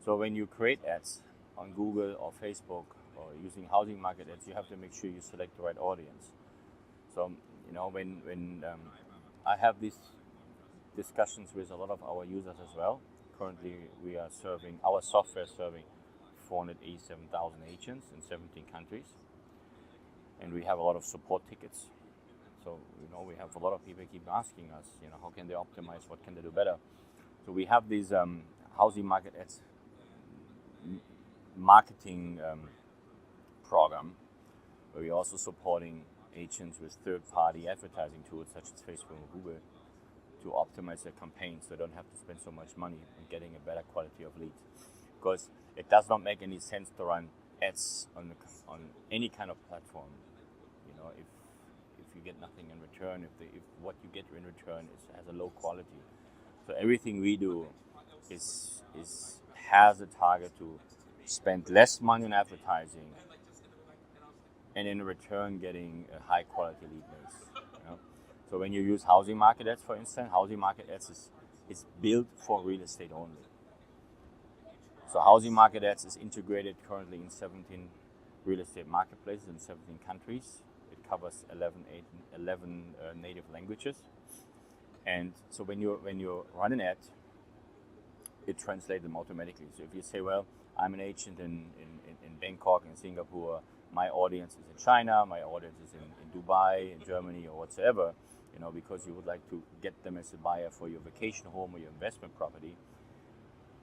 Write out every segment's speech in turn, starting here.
So when you create ads on Google or Facebook or using housing market ads, you have to make sure you select the right audience. So when I have these discussions with a lot of our users as well. Currently, we are serving our software serving 487,000 agents in 17 countries, and we have a lot of support tickets. So we have a lot of people keep asking us, how can they optimize? What can they do better? So we have these housing market ads marketing program where we're also supporting agents with third-party advertising tools such as Facebook and Google to optimize their campaigns so they don't have to spend so much money on getting a better quality of leads. Because it does not make any sense to run ads on any kind of platform, if you get nothing in return, if what you get in return has a low quality. So everything we do has a target to spend less money on advertising and in return getting a high quality lead base. So when you use housing market ads, for instance, housing market ads is built for real estate only. So housing market ads is integrated currently in 17 real estate marketplaces in 17 countries. It covers 11 native languages. And so when you run an ad, it translates them automatically. So if you say, well, I'm an agent in Bangkok, in Singapore, my audience is in China, my audience is in Dubai, in Germany, or whatsoever, because you would like to get them as a buyer for your vacation home or your investment property.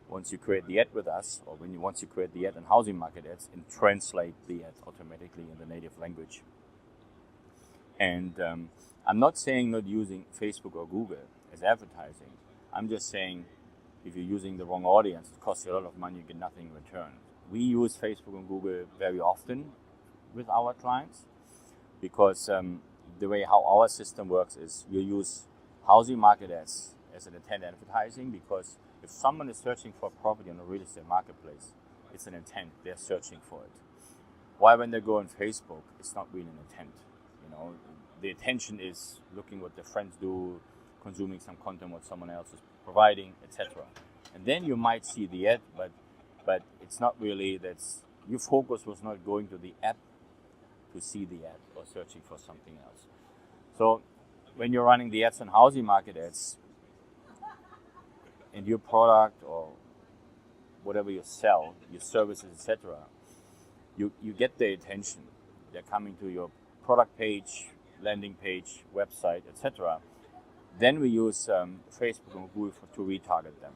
Once you create the ad with us, or once you create the ad in housing market ads, and translate the ad automatically in the native language. And I'm not saying not using Facebook or Google as advertising. I'm just saying if you're using the wrong audience, it costs you a lot of money, you get nothing in return. We use Facebook and Google very often with our clients because the way how our system works is you use housing market ads as an intent advertising, because if someone is searching for a property on a real estate marketplace, it's an intent, they're searching for it. Why when they go on Facebook, it's not really an intent. The attention is looking what their friends do, consuming some content what someone else is providing, etc. And then you might see the ad, but it's not really, your focus was not going to the app to see the ad or searching for something else. So when you're running the ads on housing market ads, and your product or whatever you sell, your services, etc., you get their attention. They're coming to your product page, landing page, website, etc. Then we use Facebook and Google to retarget them.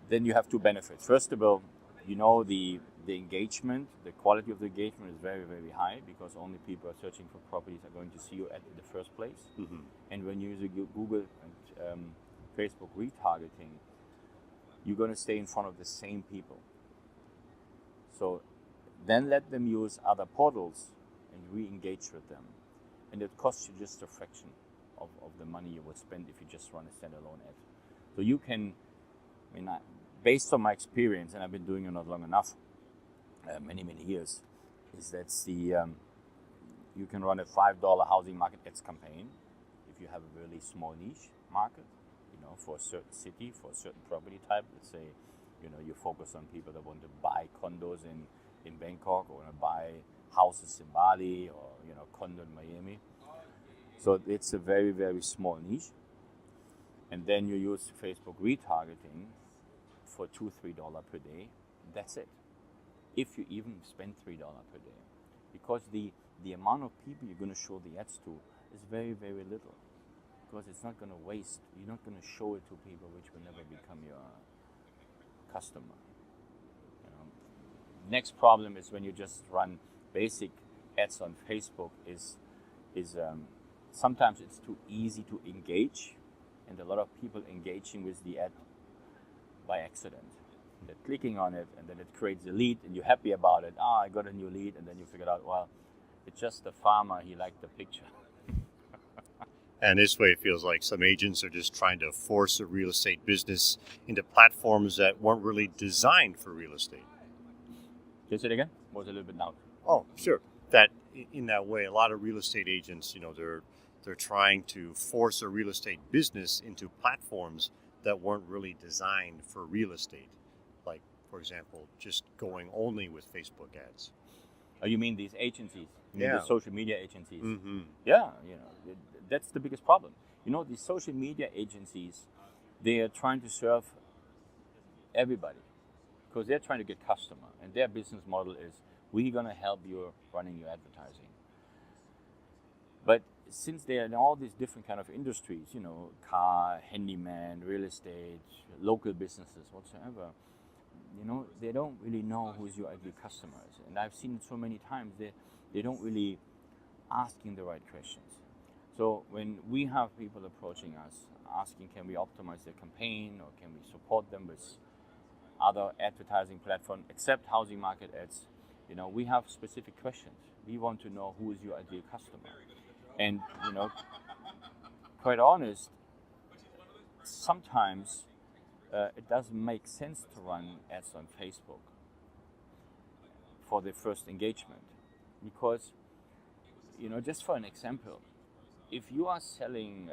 Then you have two benefits. First of all, the engagement, the quality of the engagement is very, very high because only people are searching for properties are going to see your ad in the first place. Mm-hmm. And when you use Google and Facebook retargeting, you're going to stay in front of the same people. So then let them use other portals and re-engage with them. And it costs you just a fraction of the money you would spend if you just run a standalone ad. So you can, based on my experience, and I've been doing it not long enough, many years, is that you can run a $5 housing market ads campaign if you have a really small niche market, for a certain city, for a certain property type. Let's say, you focus on people that want to buy condos in Bangkok or want to buy houses in Bali or, condo in Miami. So it's a very, very small niche. And then you use Facebook retargeting for $2-3 per day. That's it. If you even spend $3 per day. Because the amount of people you're going to show the ads to is very, very little. Because it's not going to waste. You're not going to show it to people which will never become your customer. Next problem is when you just run basic ads on Facebook is sometimes it's too easy to engage, and a lot of people engaging with the ad by accident. They're clicking on it, and then it creates a lead, and you're happy about it. I got a new lead, and then you figure out, well, it's just the farmer, he liked the picture. And this way it feels like some agents are just trying to force a real estate business into platforms that weren't really designed for real estate. Can you say it again? Was a little bit loud. Oh, sure. That in that way, a lot of real estate agents, they're trying to force a real estate business into platforms that weren't really designed for real estate. Like, for example, just going only with Facebook ads. Oh, you mean these agencies? You mean Yeah. the social media agencies? Mm-hmm. Yeah, that's the biggest problem. These social media agencies, they are trying to serve everybody because they're trying to get customer, and their business model is we're gonna help you running your advertising. But since they are in all these different kind of industries, car, handyman, real estate, local businesses, whatsoever, they don't really know who's your ideal customers. And I've seen it so many times, they don't really asking the right questions. So when we have people approaching us, asking can we optimize their campaign or can we support them with other advertising platforms except housing market ads, we have specific questions. We want to know who is your ideal customer. And, quite honest, sometimes it doesn't make sense to run ads on Facebook for the first engagement. Because, just for an example, if you are selling,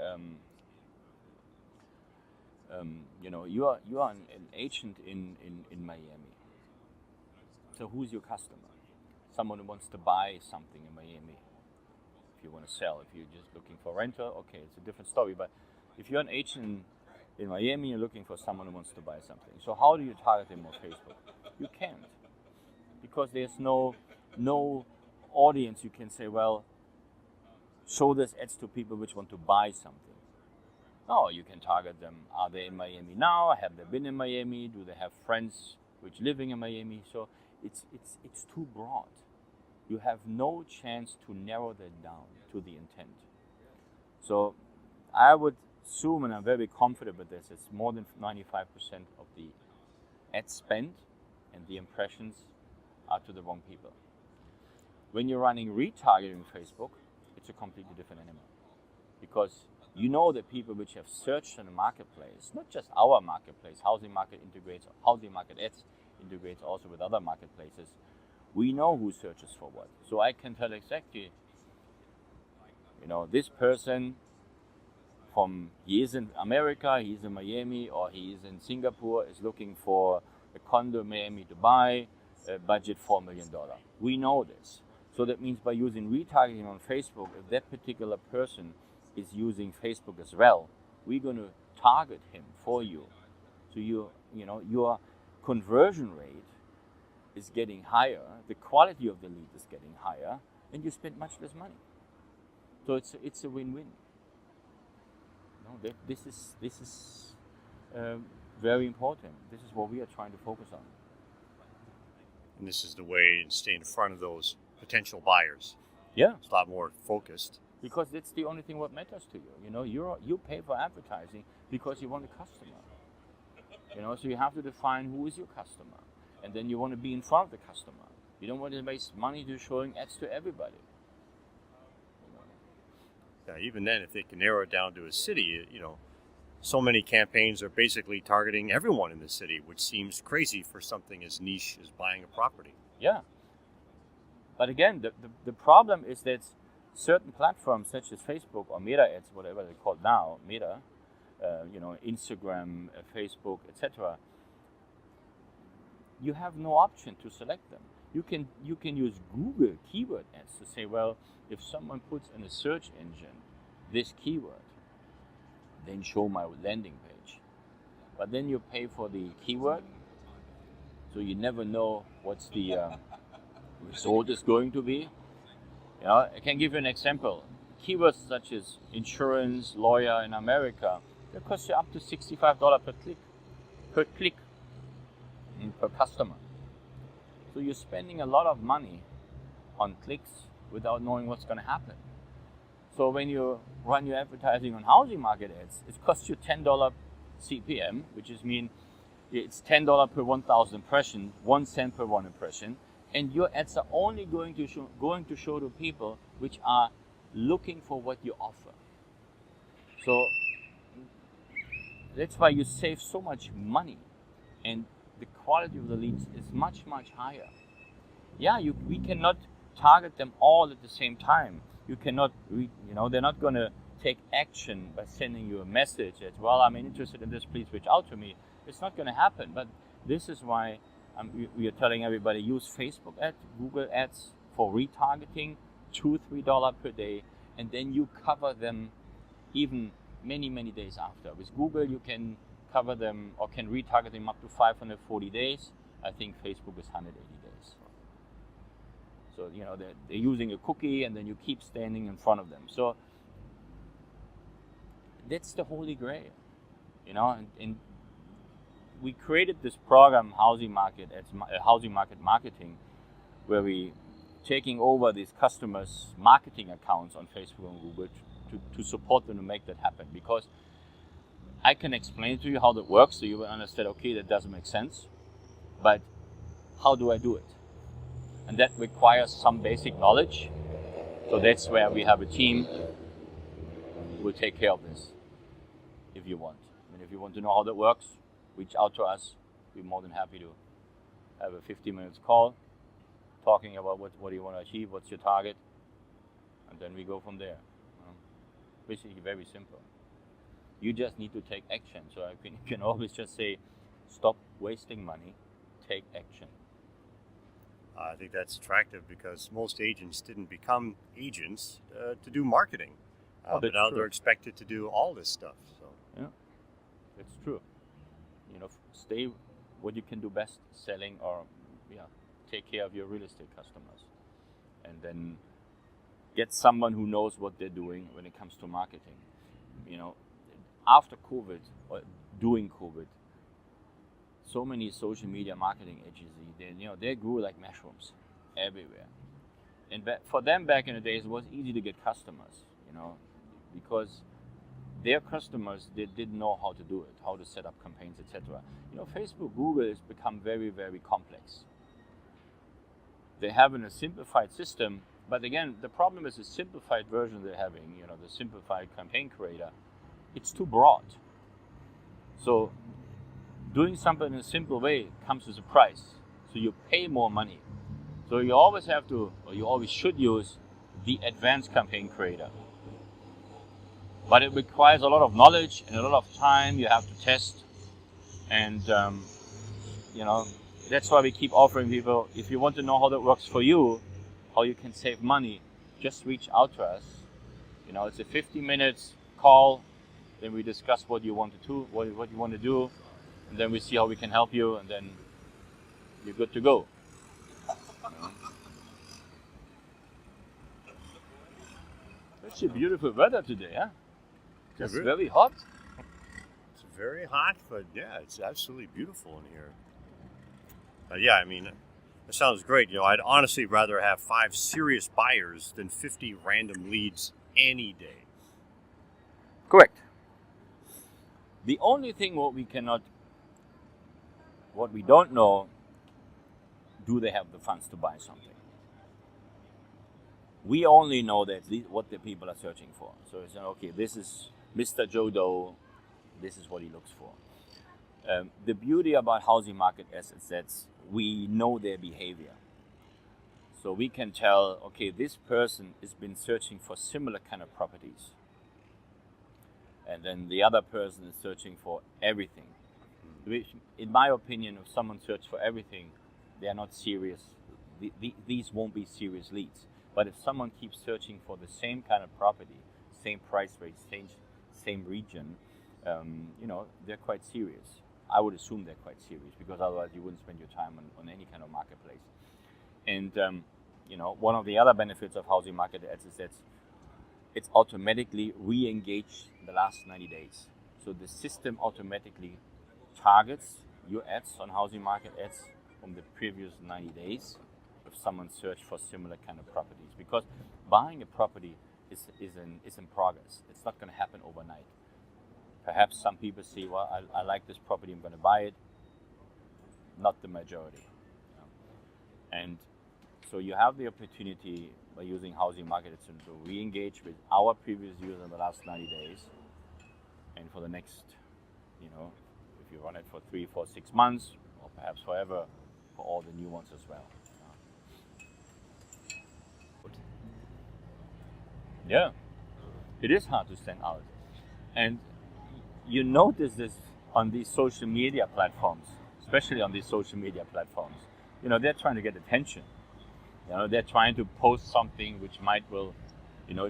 you are an agent in Miami. So who's your customer? Someone who wants to buy something in Miami. If you want to sell, if you're just looking for rental, okay, it's a different story. But if you're an agent in Miami, you're looking for someone who wants to buy something. So how do you target them on Facebook? You can't, because there's no audience. You can say, well, show this ads to people which want to buy something. No, you can target them. Are they in Miami now? Have they been in Miami? Do they have friends which living in Miami? So it's too broad. You have no chance to narrow that down to the intent. So I would assume, and I'm very confident with this, it's more than 95% of the ad spend and the impressions are to the wrong people. When you're running retargeting Facebook, it's a completely different animal. Because the people which have searched in the marketplace, not just our marketplace, housing market ads integrates also with other marketplaces. We know who searches for what. So I can tell exactly, this person he is in America, he's in Miami, or he is in Singapore, is looking for a condo in Miami to buy, budget $4 million. We know this. So that means by using retargeting on Facebook, if that particular person is using Facebook as well, we're going to target him for you. So your conversion rate is getting higher, the quality of the lead is getting higher, and you spend much less money. So it's a win-win. This is very important. This is what we are trying to focus on. And this is the way to stay in front of those potential buyers. Yeah, it's a lot more focused. Because that's the only thing what matters to you. You pay for advertising because you want a customer. So you have to define who is your customer, and then you want to be in front of the customer. You don't want to waste money to showing ads to everybody. Yeah, even then, if they can narrow it down to a city, so many campaigns are basically targeting everyone in the city, which seems crazy for something as niche as buying a property. Yeah. But again, the problem is that certain platforms such as Facebook or Meta ads, whatever they're called now, Meta, Instagram, Facebook, etc., you have no option to select them. You can use Google keyword ads to say, well, if someone puts in a search engine this keyword, then show my landing page. But then you pay for the keyword, so you never know what's the result is going to be. I can give you an example. Keywords such as insurance, lawyer in America, they cost you up to $65 per click, per customer. So you're spending a lot of money on clicks without knowing what's going to happen. So when you run your advertising on housing market ads, it costs you $10 CPM, which is mean it's $10 per 1,000 impression, 1 cent per 1 impression, and your ads are only going to show to people which are looking for what you offer. So that's why you save so much money, and the quality of the leads is much, much higher. Yeah, we cannot target them all at the same time. You cannot, they're not going to take action by sending you a message that, well, I'm interested in this, please reach out to me. It's not going to happen. But This is why we are telling everybody use Facebook ads, Google ads for retargeting, $2-3 per day, and then you cover them even many days after. With Google, you can cover them or can retarget them up to 540 days. I think Facebook is 180 days. So they're using a cookie, and then you keep standing in front of them. So that's the holy grail, and we created this program, housing market marketing, where we taking over these customers' marketing accounts on Facebook and Google to support them to make that happen. Because I can explain to you how that works, so you will understand, okay, that doesn't make sense, but how do I do it? And that requires some basic knowledge. So that's where we have a team who will take care of this, if you want. If you want to know how that works, reach out to us. We're more than happy to have a 50 minutes call, talking about what do you want to achieve, what's your target, and then we go from there. Basically very simple. You just need to take action. So you can always just say, stop wasting money, take action. I think that's attractive because most agents didn't become agents to do marketing. But now they're expected to do all this stuff. So yeah, that's true. Stay what you can do best, selling, or take care of your real estate customers, and then get someone who knows what they're doing when it comes to marketing. After COVID or during COVID, so many social media marketing agencies, they grew like mushrooms everywhere. And for them back in the days, it was easy to get customers, because their customers, they didn't know how to do it, how to set up campaigns, etc. Facebook, Google has become very, very complex. They have a simplified system, but again, the problem is the simplified version they're having, the simplified campaign creator, it's too broad. So doing something in a simple way comes with a price. So you pay more money. So you always have to, or you always should use the advanced campaign creator. But it requires a lot of knowledge and a lot of time. You have to test. And, that's why we keep offering people, if you want to know how that works for you, how you can save money, just reach out to us. It's a 50 minutes call. Then we discuss what you want to do, what you want to do. And then we see how we can help you. And then you're good to go. It's a beautiful weather today, huh? It's very hot. It's very hot, but yeah, it's absolutely beautiful in here. It sounds great. I'd honestly rather have 5 serious buyers than 50 random leads any day. Correct. The only thing what we don't know, do they have the funds to buy something? We only know that what the people are searching for. So it's okay, this is Mr. Joe Doe, this is what he looks for. The beauty about housing market assets is that we know their behavior. So we can tell, okay, this person has been searching for similar kind of properties. And then the other person is searching for everything. Which, in my opinion, if someone searches for everything, they are not serious. These won't be serious leads. But if someone keeps searching for the same kind of property, same price range, same region, they're quite serious. I would assume they're quite serious, because otherwise you wouldn't spend your time on any kind of marketplace. And one of the other benefits of housing market ads is that it's automatically re-engaged the last 90 days. So the system automatically targets your ads on housing market ads from the previous 90 days if someone searched for similar kind of properties. Because buying a property is in progress. It's not going to happen overnight. Perhaps some people say, well, I like this property, I'm going to buy it. Not the majority. And so you have the opportunity by using housing market ads to re-engage with our previous users in the last 90 days. And for the next, if you run it for 3, 4, 6 months, or perhaps forever, for all the new ones as well. Yeah, it is hard to stand out. And you notice this on these social media platforms, especially on these social media platforms. They're trying to get attention. They're trying to post something which will,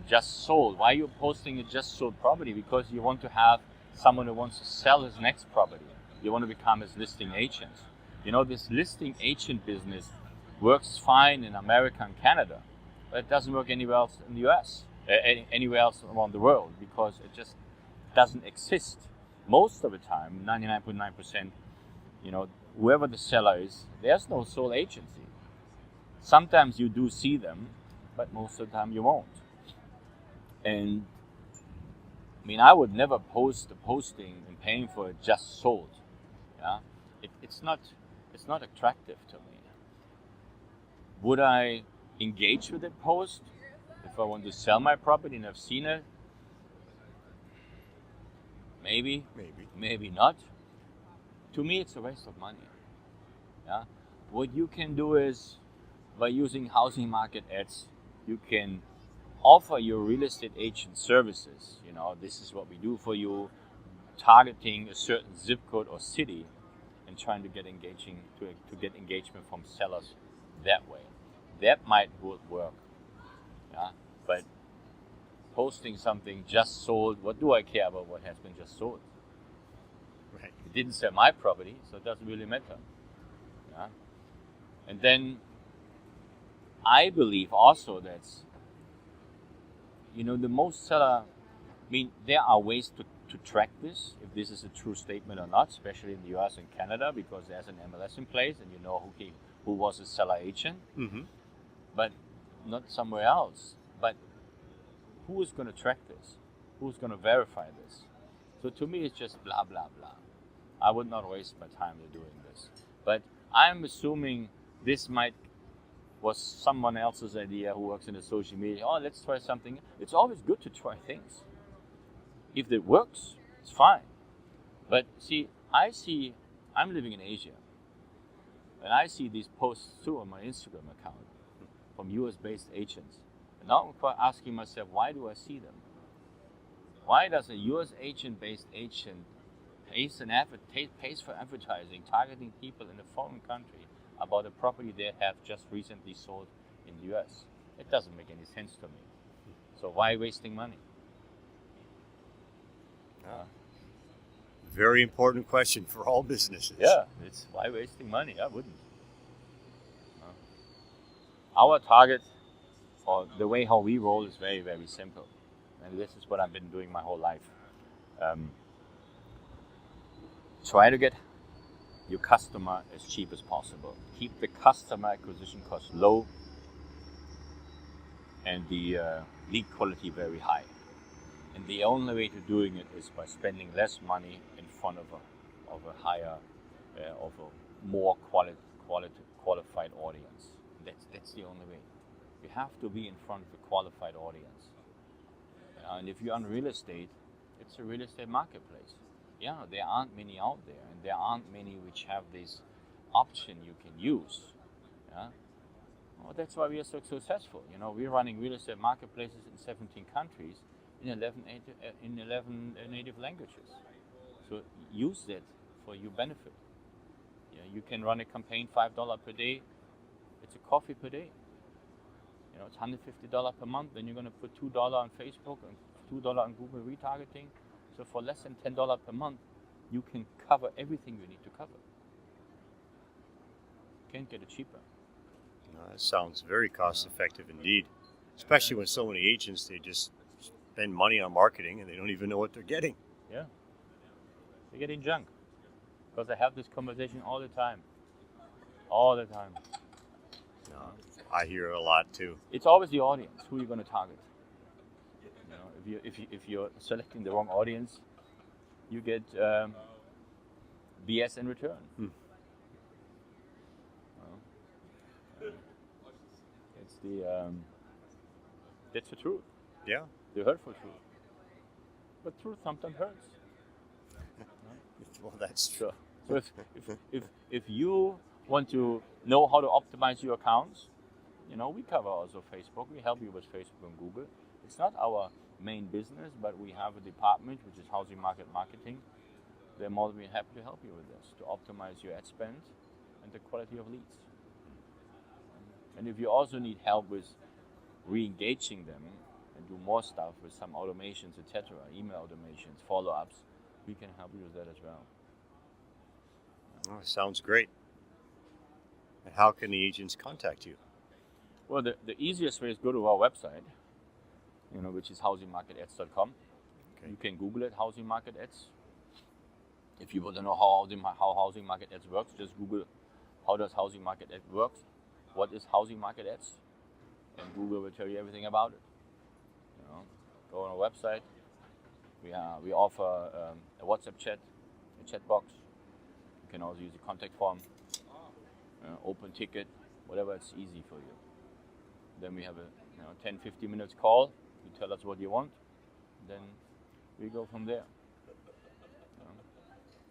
just sold. Why are you posting a just sold property? Because you want to have someone who wants to sell his next property. You want to become his listing agent. This listing agent business works fine in America and Canada, but it doesn't work anywhere else in the US, anywhere else around the world, because it just doesn't exist. Most of the time, 99.9%, whoever the seller is, there's no sole agency. Sometimes you do see them, but most of the time you won't. And I would never post a posting and paying for it just sold. Yeah, it's not attractive to me. Would I engage with that post if I want to sell my property and I've seen it? Maybe not. To me, it's a waste of money. Yeah, what you can do is, by using housing market ads, you can offer your real estate agent services. This is what we do for you, targeting a certain zip code or city, and trying to get engagement from sellers that way. That might work. Yeah, but posting something just sold, what do I care about what has been just sold? Right. It didn't sell my property, so it doesn't really matter. Yeah, and then I believe also that, the most seller, there are ways to track this, if this is a true statement or not, especially in the US and Canada, because there's an MLS in place and you know who was a seller agent, but not somewhere else. But who is going to track this? Who's going to verify this? So to me, it's just blah, blah, blah. I would not waste my time doing this. But I'm assuming this was someone else's idea who works in the social media. Oh, let's try something. It's always good to try things. If it works, it's fine. But see, I'm living in Asia, and I see these posts too on my Instagram account from US-based agents. And now I'm asking myself, why do I see them? Why does a US agent-based agent pays for advertising, targeting people in a foreign country about a property they have just recently sold in the US? It doesn't make any sense to me. So why wasting money? Very important question for all businesses. Yeah, it's why wasting money? I wouldn't. Our target, or the way how we roll, is very, very simple. And this is what I've been doing my whole life. Try to get your customer as cheap as possible. Keep the customer acquisition cost low and the lead quality very high. And the only way to doing it is by spending less money in front of a more qualified audience. That's the only way. You have to be in front of a qualified audience. And if you're on real estate, it's a real estate marketplace. Yeah, there aren't many out there, and there aren't many which have this option you can use. Yeah, well, that's why we are so successful. We're running real estate marketplaces in 17 countries in 11 native languages. So use that for your benefit. Yeah, you can run a campaign $5 per day. It's a coffee per day. It's $150 per month. Then you're going to put $2 on Facebook and $2 on Google retargeting. So for less than $10 per month, you can cover everything you need to cover. Can't get it cheaper. That sounds very cost effective indeed. Especially when so many agents, they just spend money on marketing and they don't even know what they're getting. Yeah. They're getting junk. Because I have this conversation all the time. All the time. I hear it a lot too. It's always the audience. Who you're going to target. If you're selecting the wrong audience, you get BS in return. That's the truth. Yeah. The hurtful truth. But truth sometimes hurts. Well, that's true. So if you want to know how to optimize your accounts, we cover also Facebook. We help you with Facebook and Google. It's not our main business, but we have a department which is housing market marketing, they're more than happy to help you with this, to optimize your ad spend and the quality of leads. And if you also need help with re-engaging them and do more stuff with some automations, etc., email automations, follow-ups, we can help you with that as well. Oh, sounds great. And how can the agents contact you? Well, the easiest way is go to our website, which is housingmarketads.com. Okay. You can Google it, housing market ads. If you want to know how housing market ads works, just Google how does housing market ads work, what is housing market ads, and Google will tell you everything about it. Go on our website. We offer a WhatsApp chat, a chat box. You can also use a contact form, open ticket, whatever it's easy for you. Then we have a 10-15 minutes call. You tell us what you want, then we go from there.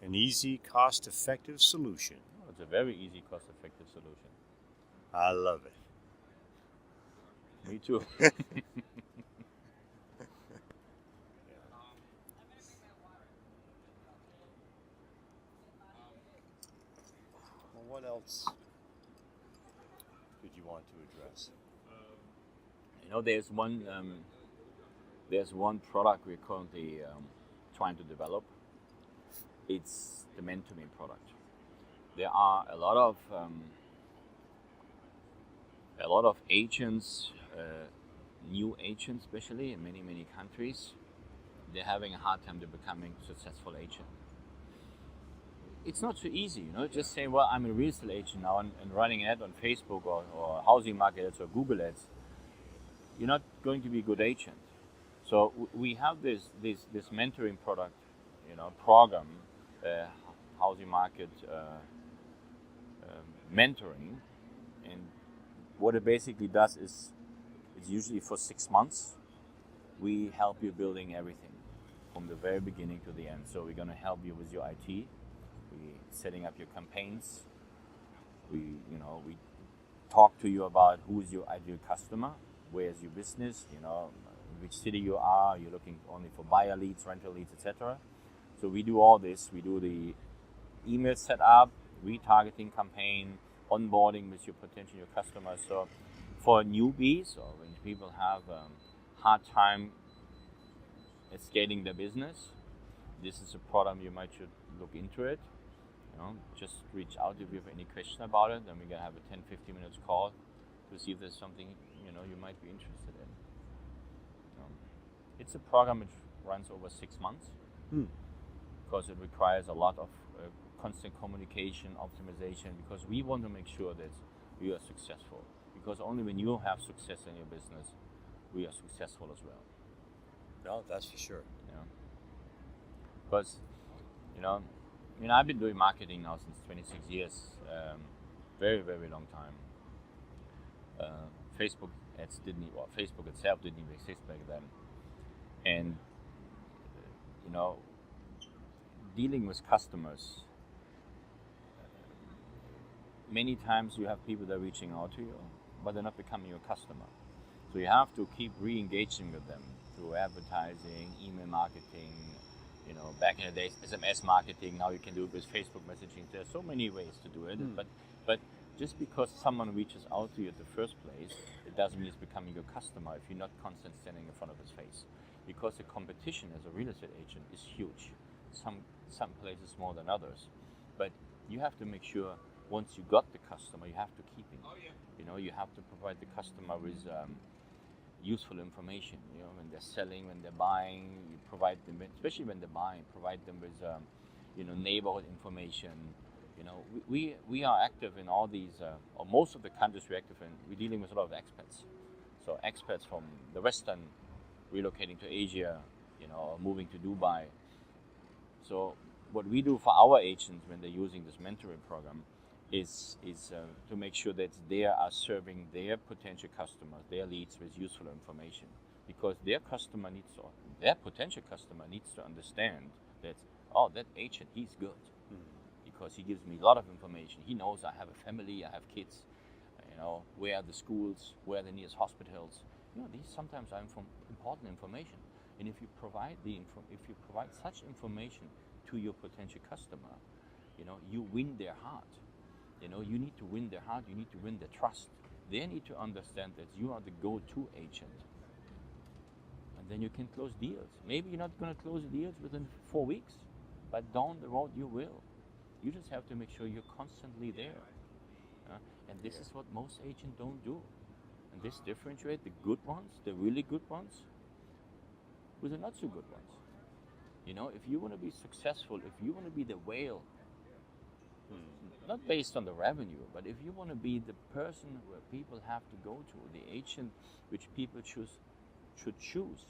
An easy, cost-effective solution. It's a very easy, cost-effective solution. I love it. Me too. Well, what else did you want to address? There's one product we're currently trying to develop. It's the mentoring product. There are a lot of agents, new agents especially in many countries. They're having a hard time to becoming a successful agent. It's not so easy, just say, well, I'm a real estate agent now and running an ad on Facebook or housing market ads or Google ads. You're not going to be a good agent. So we have this mentoring product, program, housing market mentoring, and what it basically does is it's usually for 6 months. We help you building everything from the very beginning to the end. So we're going to help you with your IT, we setting up your campaigns. We talk to you about who's your ideal customer, where's your business, which city you are. You're looking only for buyer leads, rental leads, etc. So we do all this. We do the email setup, retargeting campaign, onboarding with your customers. So for newbies or when people have a hard time at scaling their business, this is a product you might should look into it. Just reach out if you have any question about it. Then we're gonna have a 10-15 minutes call to see if there's something you might be interested in. It's a program which runs over 6 months because it requires a lot of constant communication, optimization, because we want to make sure that we are successful. Because only when you have success in your business, we are successful as well. No, that's for sure. Because, I've been doing marketing now since 26 years, very, very long time. Facebook itself didn't even exist back then. And, dealing with customers, many times you have people that are reaching out to you, but they're not becoming your customer. So you have to keep re-engaging with them through advertising, email marketing, back in the days, SMS marketing. Now you can do it with Facebook messaging. There's so many ways to do it. But just because someone reaches out to you at the first place, it doesn't mean it's becoming your customer if you're not constantly standing in front of his face. Because the competition as a real estate agent is huge. Some places more than others. But you have to make sure once you got the customer, you have to keep him. You have to provide the customer with useful information. When they're selling, when they're buying, you provide them, especially when they're buying, provide them with neighborhood information. We are active in all these, or most of the countries we're active in. We're dealing with a lot of expats. So expats from the Western relocating to Asia, or moving to Dubai. So what we do for our agents when they're using this mentoring program is to make sure that they are serving their potential customers, their leads with useful information, because their potential customer needs to understand that that agent, he's good, because he gives me a lot of information. He knows I have a family, I have kids, where are the schools, where are the nearest hospitals. These sometimes are important information, and if you provide such information to your potential customer. You win their heart. You need to win their heart. You need to win their trust. They need to understand that you are the go-to agent. And then you can close deals. Maybe you're not going to close deals within 4 weeks, but down the road you will. You just have to make sure you're constantly there. And this is what most agents don't do. And this differentiates the good ones, the really good ones, with the not so good ones. If you want to be successful, if you want to be the whale, not based on the revenue, but if you want to be the person where people have to go to, the agent which people should choose,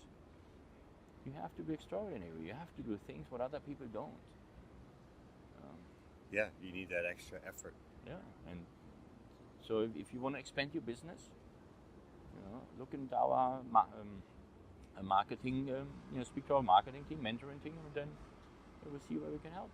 you have to be extraordinary. You have to do things what other people don't. You need that extra effort. Yeah, and so if you want to expand your business, look into our marketing. Speak to our marketing team, mentoring team, and then we'll see where we can help.